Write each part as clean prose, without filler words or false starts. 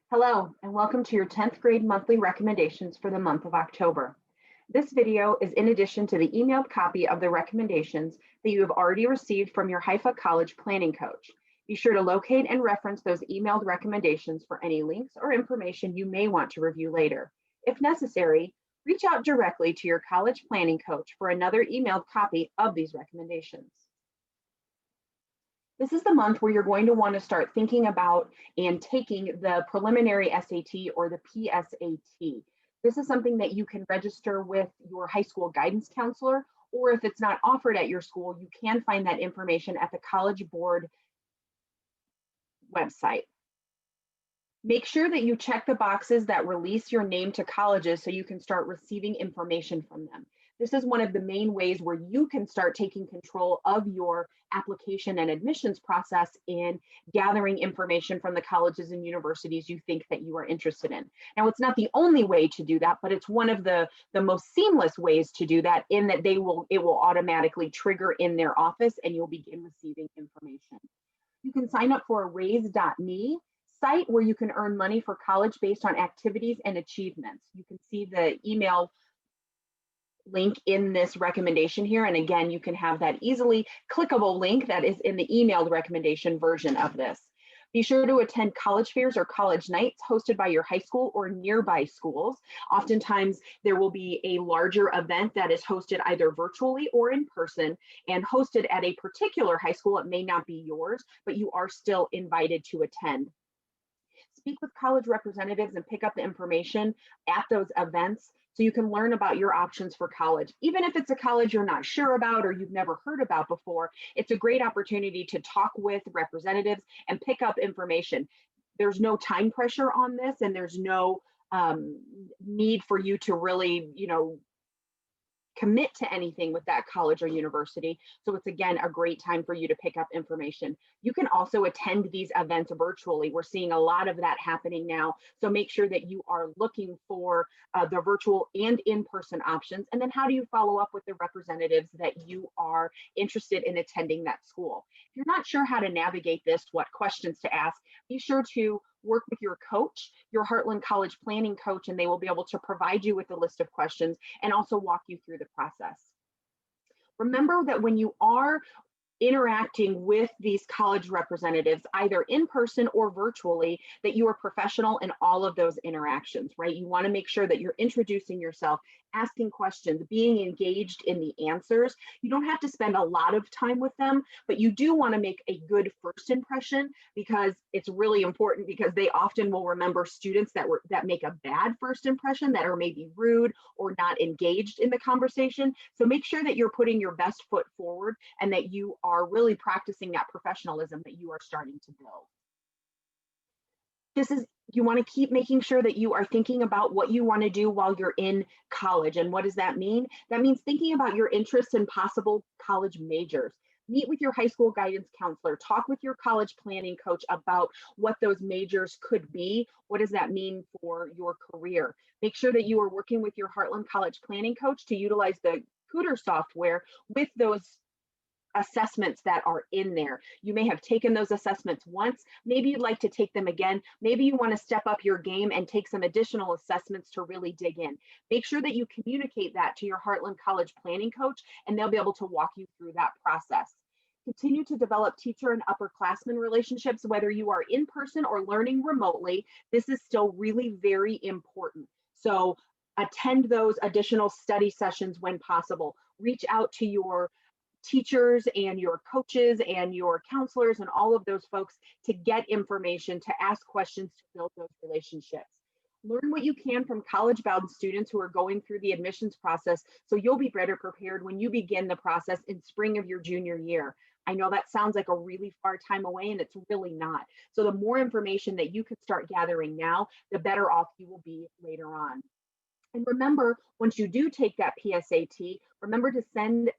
Hello, and welcome to your 10th grade monthly recommendations for the month of October. This video is in addition to the emailed copy of the recommendations that you have already received from your Haifa College planning coach. Be sure to locate and reference those emailed recommendations for any links or information you may want to review later. If necessary, reach out directly to your college planning coach for another emailed copy of these recommendations. This is the month where you're going to want to start thinking about and taking the preliminary SAT or the PSAT. This is something that you can register with your high school guidance counselor, or if it's not offered at your school, you can find that information at the College Board website. Make sure that you check the boxes that release your name to colleges so you can start receiving information from them. This is one of the main ways where you can start taking control of your application and admissions process in gathering information from the colleges and universities you think that you are interested in. Now, it's not the only way to do that, but it's one of the most seamless ways to do that, in that it will automatically trigger in their office and you'll begin receiving information. You can sign up for a raise.me site where you can earn money for college based on activities and achievements. You can see the email link in this recommendation here. And again, you can have that easily clickable link that is in the emailed recommendation version of this. Be sure to attend college fairs or college nights hosted by your high school or nearby schools. Oftentimes, there will be a larger event that is hosted either virtually or in person and hosted at a particular high school. It may not be yours, but you are still invited to attend. Speak with college representatives and pick up the information at those events so you can learn about your options for college. Even if it's a college you're not sure about or you've never heard about before, it's a great opportunity to talk with representatives and pick up information. There's no time pressure on this, and there's no need for you to really, commit to anything with that college or university. So it's, again, a great time for you to pick up information. You can also attend these events virtually. We're seeing a lot of that happening now. So make sure that you are looking for the virtual and in-person options. And then how do you follow up with the representatives that you are interested in attending that school? If you're not sure how to navigate this, what questions to ask, be sure to work with your coach, your Heartland College planning coach, and they will be able to provide you with a list of questions and also walk you through the process. Remember that when you are interacting with these college representatives, either in person or virtually, that you are professional in all of those interactions, right? You want to make sure that you're introducing yourself, asking questions, being engaged in the answers. You don't have to spend a lot of time with them, but you do want to make a good first impression, because it's really important, because they often will remember students that make a bad first impression, that are maybe rude or not engaged in the conversation. So make sure that you're putting your best foot forward and that you are really practicing that professionalism that you are starting to build. You want to keep making sure that you are thinking about what you want to do while you're in college. And what does that mean? That means thinking about your interests and possible college majors. Meet with your high school guidance counselor, talk with your college planning coach about what those majors could be. What does that mean for your career? Make sure that you are working with your Heartland College planning coach to utilize the Cooter software with those assessments that are in there. You may have taken those assessments once. Maybe you'd like to take them again. Maybe you want to step up your game and take some additional assessments to really dig in. Make sure that you communicate that to your Heartland College planning coach, and they'll be able to walk you through that process. Continue to develop teacher and upperclassmen relationships, whether you are in person or learning remotely. This is still really very important. So attend those additional study sessions when possible. Reach out to your teachers and your coaches and your counselors and all of those folks to get information, to ask questions, to build those relationships. Learn what you can from college-bound students who are going through the admissions process, so you'll be better prepared when you begin the process in spring of your junior year. I know that sounds like a really far time away, and it's really not. So the more information that you can start gathering now, the better off you will be later on. And remember, once you do take that PSAT, remember to send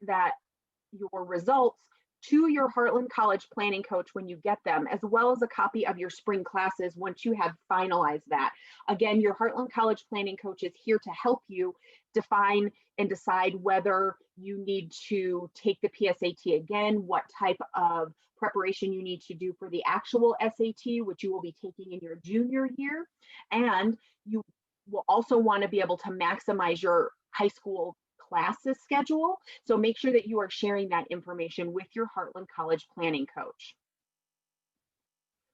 your results to your Heartland College planning coach when you get them, as well as a copy of your spring classes once you have finalized that. Again, your Heartland College planning coach is here to help you define and decide whether you need to take the PSAT again, what type of preparation you need to do for the actual SAT, which you will be taking in your junior year. And you will also want to be able to maximize your high school classes schedule. So make sure that you are sharing that information with your Heartland College planning coach.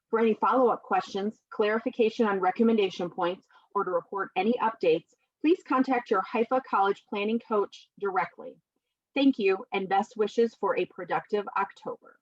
For any follow-up questions, clarification on recommendation points, or to report any updates, please contact your Haifa College planning coach directly. Thank you and best wishes for a productive October.